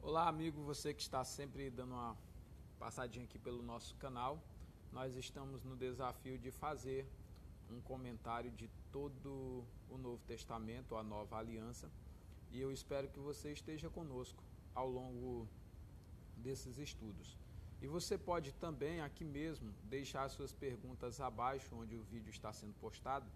Olá, amigo, você que está sempre dando uma passadinha aqui pelo nosso canal. Nós estamos no desafio de fazer um comentário de todo o Novo Testamento, a Nova Aliança, e eu espero que você esteja conosco ao longo desses estudos. E você pode também aqui mesmo deixar suas perguntas abaixo onde o vídeo está sendo postado,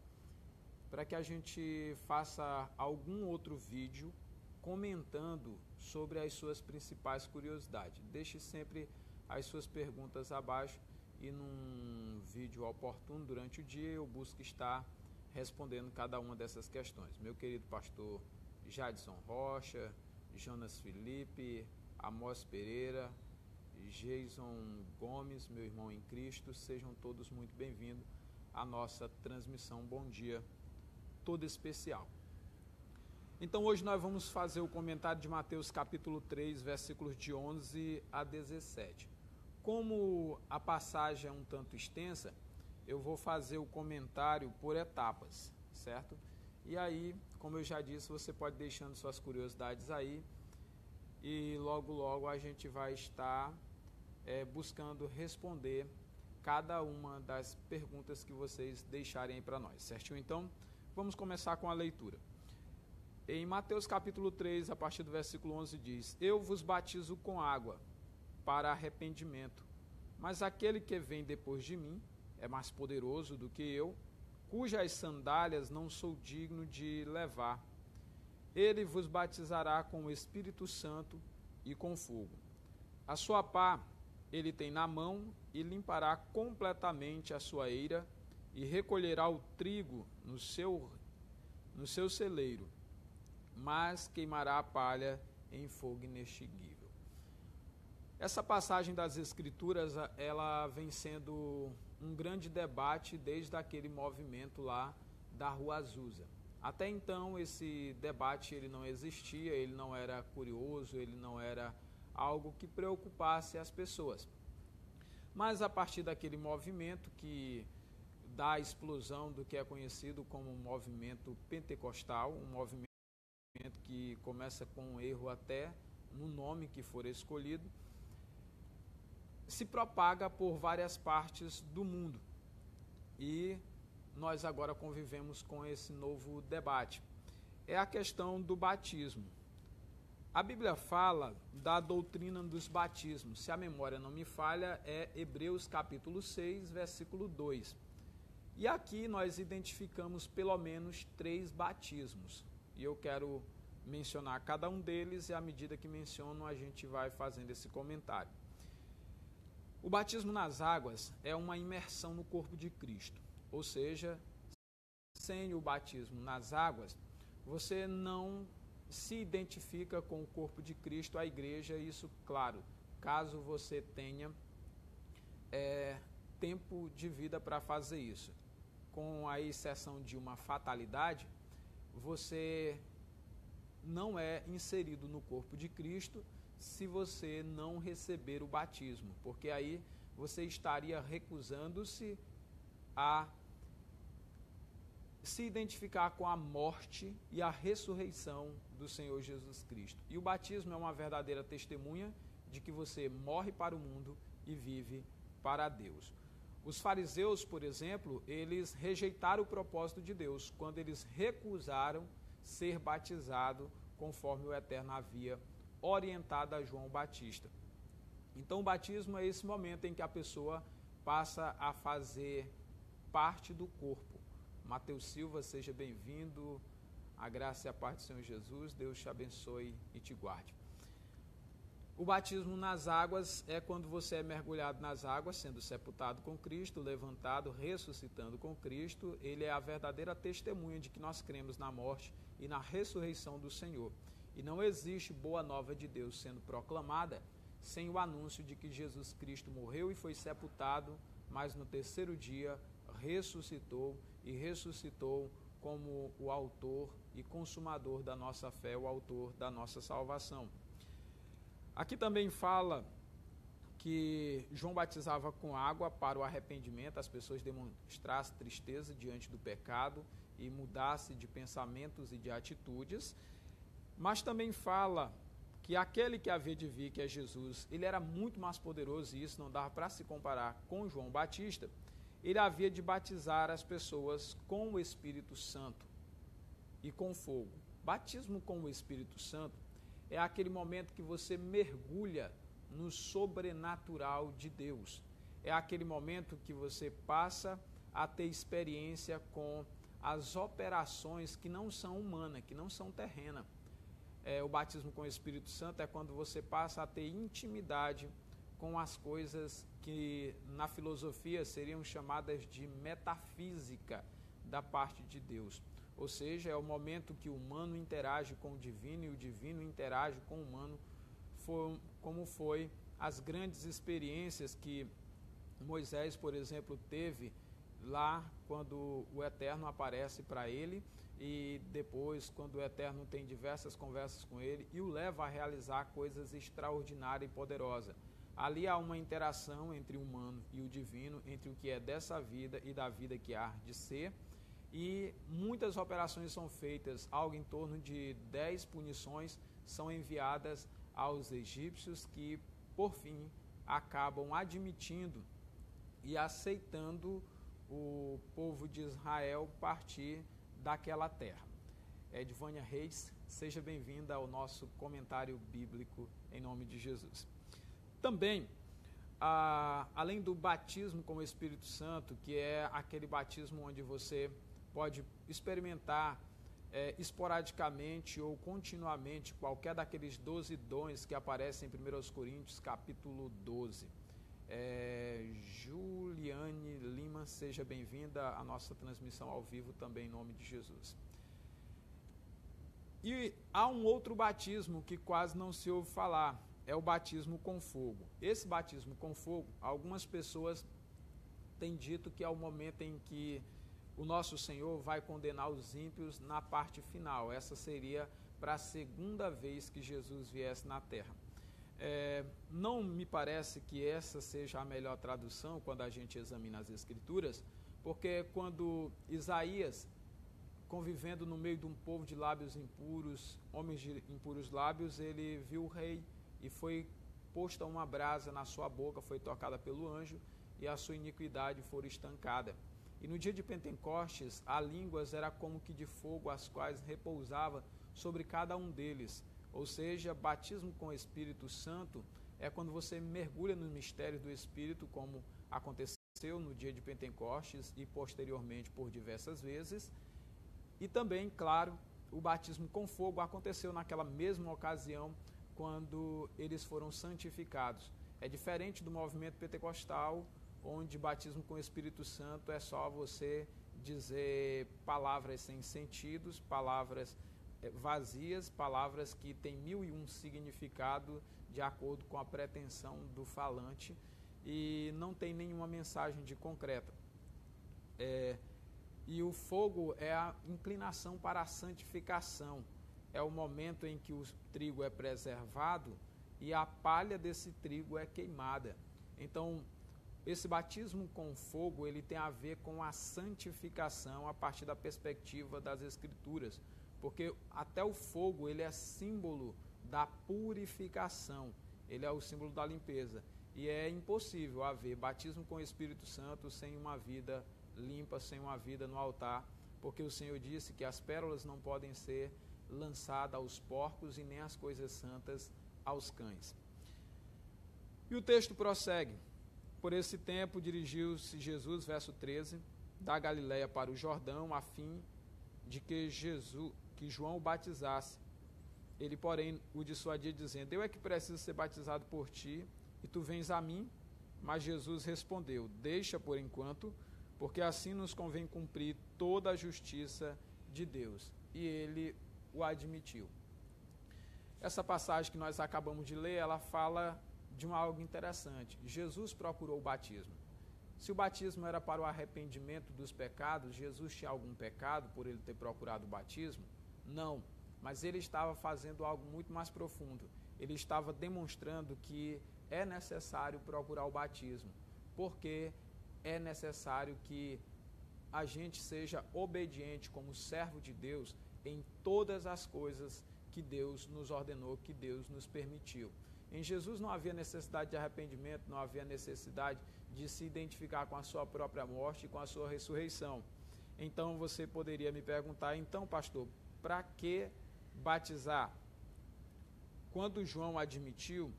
para que a gente faça algum outro vídeo comentando sobre as suas principais curiosidades. Deixe sempre as suas perguntas abaixo e num vídeo oportuno durante o dia eu busco estar respondendo cada uma dessas questões. Meu querido pastor Jadson Rocha, Jonas Felipe, Amós Pereira, Jason Gomes, meu irmão em Cristo, sejam todos muito bem-vindos à nossa transmissão Bom Dia, todo especial. Então hoje nós vamos fazer o comentário de Mateus capítulo 3, versículos de 11 a 17. Como a passagem é um tanto extensa, eu vou fazer o comentário por etapas, certo? E aí, como eu já disse, você pode deixando suas curiosidades aí e logo a gente vai estar buscando responder cada uma das perguntas que vocês deixarem aí para nós, certinho? Então, vamos começar com a leitura. Em Mateus capítulo 3, a partir do versículo 11 diz: Eu vos batizo com água para arrependimento, mas aquele que vem depois de mim é mais poderoso do que eu, cujas sandálias não sou digno de levar. Ele vos batizará com o Espírito Santo e com fogo. A sua pá ele tem na mão e limpará completamente a sua eira e recolherá o trigo no seu celeiro, mas queimará a palha em fogo inextinguível. Essa passagem das Escrituras, ela vem sendo um grande debate desde aquele movimento lá da Rua Azusa. Até então, esse debate ele não existia, ele não era curioso, ele não era algo que preocupasse as pessoas. Mas a partir daquele movimento que dá a explosão do que é conhecido como o movimento pentecostal, um movimento que começa com um erro até no nome que for escolhido, se propaga por várias partes do mundo. E nós agora convivemos com esse novo debate. É a questão do batismo. A Bíblia fala da doutrina dos batismos. Se a memória não me falha, é Hebreus capítulo 6, versículo 2. E aqui nós identificamos pelo menos 3 batismos. E eu quero mencionar cada um deles e à medida que menciono a gente vai fazendo esse comentário. O batismo nas águas é uma imersão no corpo de Cristo. Ou seja, sem o batismo nas águas, você não se identifica com o corpo de Cristo, a igreja, isso, claro, caso você tenha tempo de vida para fazer isso. Com a exceção de uma fatalidade, você não é inserido no corpo de Cristo se você não receber o batismo, porque aí você estaria recusando-se a se identificar com a morte e a ressurreição do Senhor Jesus Cristo. E o batismo é uma verdadeira testemunha de que você morre para o mundo e vive para Deus. Os fariseus, por exemplo, eles rejeitaram o propósito de Deus quando eles recusaram ser batizado conforme o Eterno havia orientado a João Batista. Então o batismo é esse momento em que a pessoa passa a fazer parte do corpo. Mateus Silva, seja bem-vindo, a graça e a paz do Senhor Jesus, Deus te abençoe e te guarde. O batismo nas águas é quando você é mergulhado nas águas, sendo sepultado com Cristo, levantado, ressuscitando com Cristo. Ele é a verdadeira testemunha de que nós cremos na morte e na ressurreição do Senhor. E não existe boa nova de Deus sendo proclamada sem o anúncio de que Jesus Cristo morreu e foi sepultado, mas no terceiro dia ressuscitou e ressuscitou como o autor e consumador da nossa fé, o autor da nossa salvação. Aqui também fala que João batizava com água para o arrependimento, as pessoas demonstrassem tristeza diante do pecado e mudassem de pensamentos e de atitudes, mas também fala que aquele que havia de vir, que é Jesus, ele era muito mais poderoso, e isso não dava para se comparar com João Batista. Ele havia de batizar as pessoas com o Espírito Santo e com fogo. Batismo com o Espírito Santo é aquele momento que você mergulha no sobrenatural de Deus. É aquele momento que você passa a ter experiência com as operações que não são humanas, que não são terrenas. O batismo com o Espírito Santo é quando você passa a ter intimidade com as coisas que na filosofia seriam chamadas de metafísica da parte de Deus. Ou seja, é o momento que o humano interage com o divino e o divino interage com o humano, como foi as grandes experiências que Moisés, por exemplo, teve lá quando o Eterno aparece para ele, e depois quando o Eterno tem diversas conversas com ele e o leva a realizar coisas extraordinárias e poderosas. Ali há uma interação entre o humano e o divino, entre o que é dessa vida e da vida que há de ser, e muitas operações são feitas, algo em torno de 10 punições são enviadas aos egípcios, que por fim acabam admitindo e aceitando o povo de Israel partir daquela terra. Edvânia Reis, seja bem-vinda ao nosso comentário bíblico em nome de Jesus. Também, além do batismo com o Espírito Santo, que é aquele batismo onde você pode experimentar esporadicamente ou continuamente qualquer daqueles 12 dons que aparecem em 1 Coríntios capítulo 12. Juliane Lima, seja bem-vinda à nossa transmissão ao vivo também em nome de Jesus. E há um outro batismo que quase não se ouve falar, é o batismo com fogo. Esse batismo com fogo, algumas pessoas têm dito que é o momento em que o nosso Senhor vai condenar os ímpios na parte final. Essa seria para a segunda vez que Jesus viesse na terra. Não me parece que essa seja a melhor tradução quando a gente examina as Escrituras, porque quando Isaías, convivendo no meio de um povo de lábios impuros, homens de impuros lábios, ele viu o rei e foi posta uma brasa na sua boca, foi tocada pelo anjo e a sua iniquidade foi estancada. E no dia de Pentecostes, a línguas era como que de fogo, as quais repousava sobre cada um deles. Ou seja, batismo com o Espírito Santo é quando você mergulha nos mistérios do Espírito, como aconteceu no dia de Pentecostes e posteriormente por diversas vezes. E também, claro, o batismo com fogo aconteceu naquela mesma ocasião quando eles foram santificados. É diferente do movimento pentecostal, onde batismo com o Espírito Santo é só você dizer palavras sem sentidos, palavras vazias, palavras que têm 1001 significado de acordo com a pretensão do falante e não tem nenhuma mensagem de concreta. E o fogo é a inclinação para a santificação, é o momento em que o trigo é preservado e a palha desse trigo é queimada. Então, esse batismo com fogo, ele tem a ver com a santificação a partir da perspectiva das Escrituras, porque até o fogo, ele é símbolo da purificação, ele é o símbolo da limpeza, e é impossível haver batismo com o Espírito Santo sem uma vida limpa, sem uma vida no altar, porque o Senhor disse que as pérolas não podem ser lançadas aos porcos e nem as coisas santas aos cães. E o texto prossegue. Por esse tempo dirigiu-se Jesus, verso 13, da Galiléia para o Jordão, a fim de que João o batizasse. Ele, porém, o dissuadia, dizendo: eu é que preciso ser batizado por ti, e tu vens a mim? Mas Jesus respondeu: deixa por enquanto, porque assim nos convém cumprir toda a justiça de Deus. E ele o admitiu. Essa passagem que nós acabamos de ler, ela fala de algo interessante. Jesus procurou o batismo. Se o batismo era para o arrependimento dos pecados, Jesus tinha algum pecado por ele ter procurado o batismo? Não, mas ele estava fazendo algo muito mais profundo. Ele estava demonstrando que é necessário procurar o batismo, porque é necessário que a gente seja obediente como servo de Deus em todas as coisas que Deus nos ordenou, que Deus nos permitiu. Em Jesus não havia necessidade de arrependimento, não havia necessidade de se identificar com a sua própria morte e com a sua ressurreição. Então você poderia me perguntar, então pastor, para que batizar? Quando João admitiu,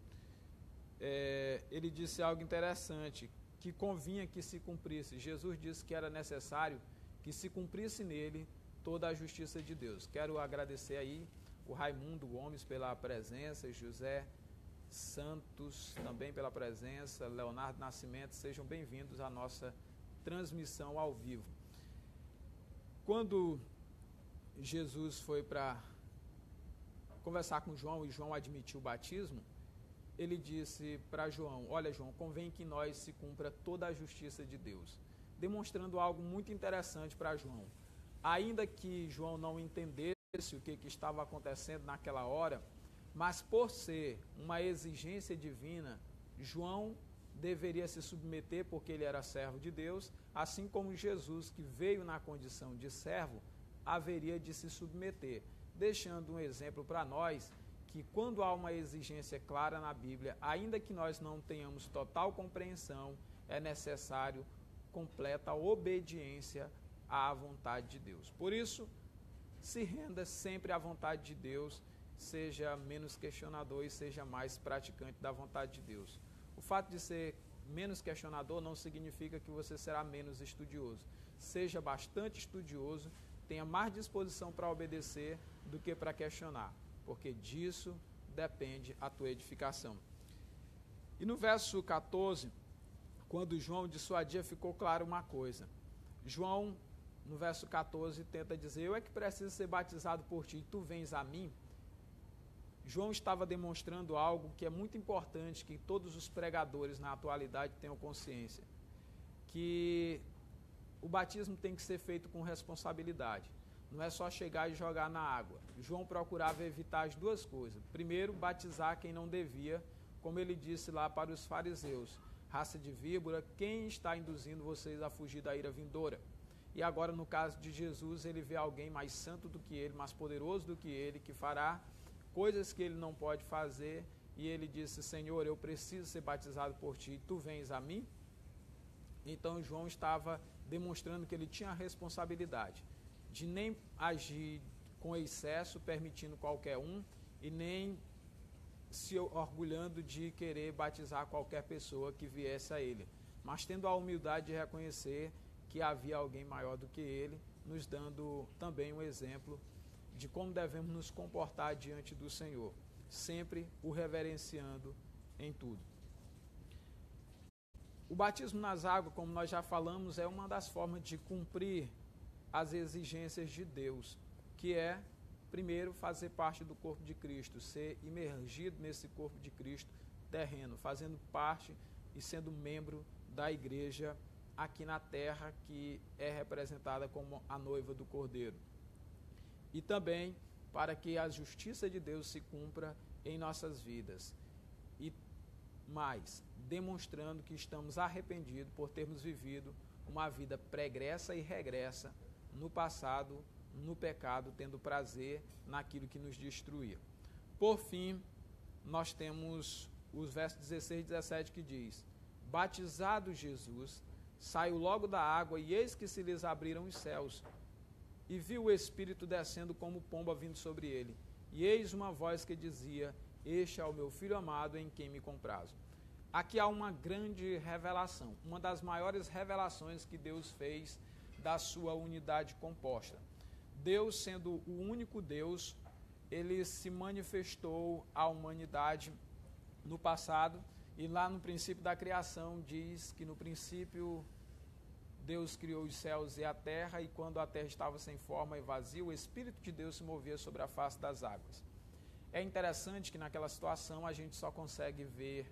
ele disse algo interessante, que convinha que se cumprisse. Jesus disse que era necessário que se cumprisse nele toda a justiça de Deus. Quero agradecer aí o Raimundo Gomes pela presença, José Santos também pela presença, Leonardo Nascimento, sejam bem-vindos à nossa transmissão ao vivo. Quando Jesus foi para conversar com João e João admitiu o batismo, ele disse para João, olha João, convém que nós se cumpra toda a justiça de Deus, demonstrando algo muito interessante para João. Ainda que João não entendesse o que estava acontecendo naquela hora, mas por ser uma exigência divina, João deveria se submeter porque ele era servo de Deus, assim como Jesus, que veio na condição de servo, haveria de se submeter, deixando um exemplo para nós que quando há uma exigência clara na Bíblia, ainda que nós não tenhamos total compreensão, é necessário completa obediência à vontade de Deus. Por isso, se renda sempre à vontade de Deus, seja menos questionador e seja mais praticante da vontade de Deus. O fato de ser menos questionador não significa que você será menos estudioso. Seja bastante estudioso, tenha mais disposição para obedecer do que para questionar, porque disso depende a tua edificação. E no verso 14, quando João dissuadia, ficou claro uma coisa. João, no verso 14, tenta dizer, eu é que preciso ser batizado por ti, e tu vens a mim. João estava demonstrando algo que é muito importante, que todos os pregadores na atualidade tenham consciência, que o batismo tem que ser feito com responsabilidade. Não é só chegar e jogar na água. João procurava evitar as duas coisas. Primeiro, batizar quem não devia, como ele disse lá para os fariseus, raça de víbora, quem está induzindo vocês a fugir da ira vindoura? E agora, no caso de Jesus, ele vê alguém mais santo do que ele, mais poderoso do que ele, que fará coisas que ele não pode fazer, e ele disse, Senhor, eu preciso ser batizado por ti, tu vens a mim? Então João estava demonstrando que ele tinha a responsabilidade de nem agir com excesso, permitindo qualquer um, e nem se orgulhando de querer batizar qualquer pessoa que viesse a ele, mas tendo a humildade de reconhecer que havia alguém maior do que ele, nos dando também um exemplo de como devemos nos comportar diante do Senhor, sempre o reverenciando em tudo. O batismo nas águas, como nós já falamos, é uma das formas de cumprir as exigências de Deus, que é, primeiro, fazer parte do corpo de Cristo, ser imergido nesse corpo de Cristo terreno, fazendo parte e sendo membro da igreja aqui na terra, que é representada como a noiva do Cordeiro. E também para que a justiça de Deus se cumpra em nossas vidas. E mais, demonstrando que estamos arrependidos por termos vivido uma vida pregressa e regressa no passado, no pecado, tendo prazer naquilo que nos destruía. Por fim, nós temos os versos 16 e 17 que diz, batizado Jesus, saiu logo da água e eis que se lhes abriram os céus, e viu o Espírito descendo como pomba vindo sobre ele. E eis uma voz que dizia, este é o meu Filho amado em quem me comprazo. Aqui há uma grande revelação, uma das maiores revelações que Deus fez da sua unidade composta. Deus, sendo o único Deus, ele se manifestou à humanidade no passado, e lá no princípio da criação diz que no princípio Deus criou os céus e a terra, e quando a terra estava sem forma e vazia, o Espírito de Deus se movia sobre a face das águas. É interessante que naquela situação a gente só consegue ver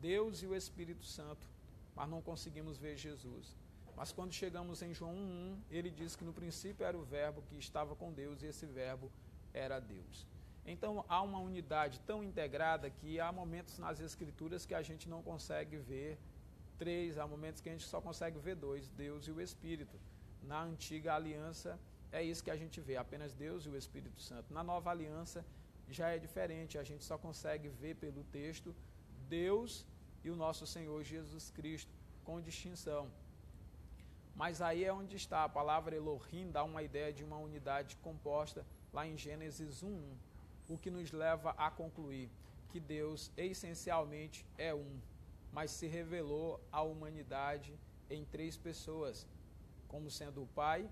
Deus e o Espírito Santo, mas não conseguimos ver Jesus. Mas quando chegamos em João 1:1, ele diz que no princípio era o verbo que estava com Deus, e esse verbo era Deus. Então há uma unidade tão integrada que há momentos nas Escrituras que a gente não consegue ver três, há momentos que a gente só consegue ver dois, Deus e o Espírito. Na antiga aliança é isso que a gente vê, apenas Deus e o Espírito Santo. Na nova aliança já é diferente, a gente só consegue ver pelo texto Deus e o nosso Senhor Jesus Cristo com distinção. Mas aí é onde está, a palavra Elohim dá uma ideia de uma unidade composta lá em Gênesis 1:1, o que nos leva a concluir que Deus essencialmente é um, mas se revelou à humanidade em 3 pessoas, como sendo o Pai,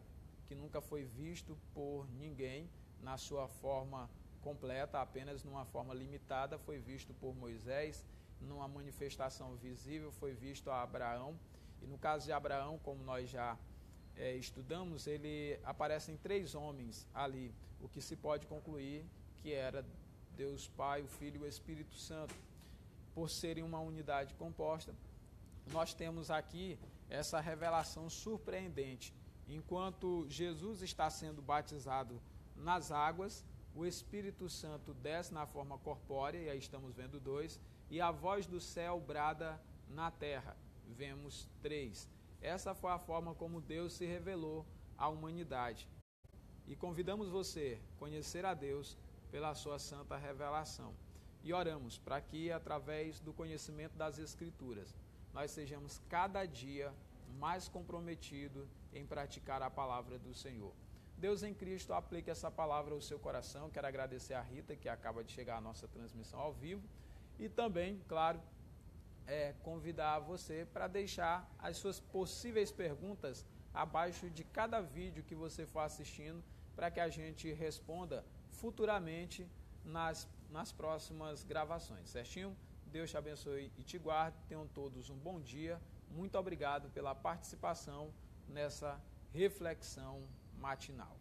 que nunca foi visto por ninguém na sua forma completa, apenas numa forma limitada, foi visto por Moisés, numa manifestação visível, foi visto a Abraão. E no caso de Abraão, como nós já estudamos, ele aparece em 3 homens ali, o que se pode concluir que era Deus Pai, o Filho e o Espírito Santo. Por serem uma unidade composta, nós temos aqui essa revelação surpreendente. Enquanto Jesus está sendo batizado nas águas, o Espírito Santo desce na forma corpórea, e aí estamos vendo 2, e a voz do céu brada na terra, vemos 3. Essa foi a forma como Deus se revelou à humanidade. E convidamos você a conhecer a Deus pela sua santa revelação. E oramos para que, através do conhecimento das Escrituras, nós sejamos cada dia mais comprometidos em praticar a palavra do Senhor. Deus em Cristo, aplique essa palavra ao seu coração. Quero agradecer a Rita, que acaba de chegar à nossa transmissão ao vivo. E também, claro, convidar você para deixar as suas possíveis perguntas abaixo de cada vídeo que você for assistindo, para que a gente responda futuramente nas próximas gravações, certinho? Deus te abençoe e te guarde. Tenham todos um bom dia. Muito obrigado pela participação nessa reflexão matinal.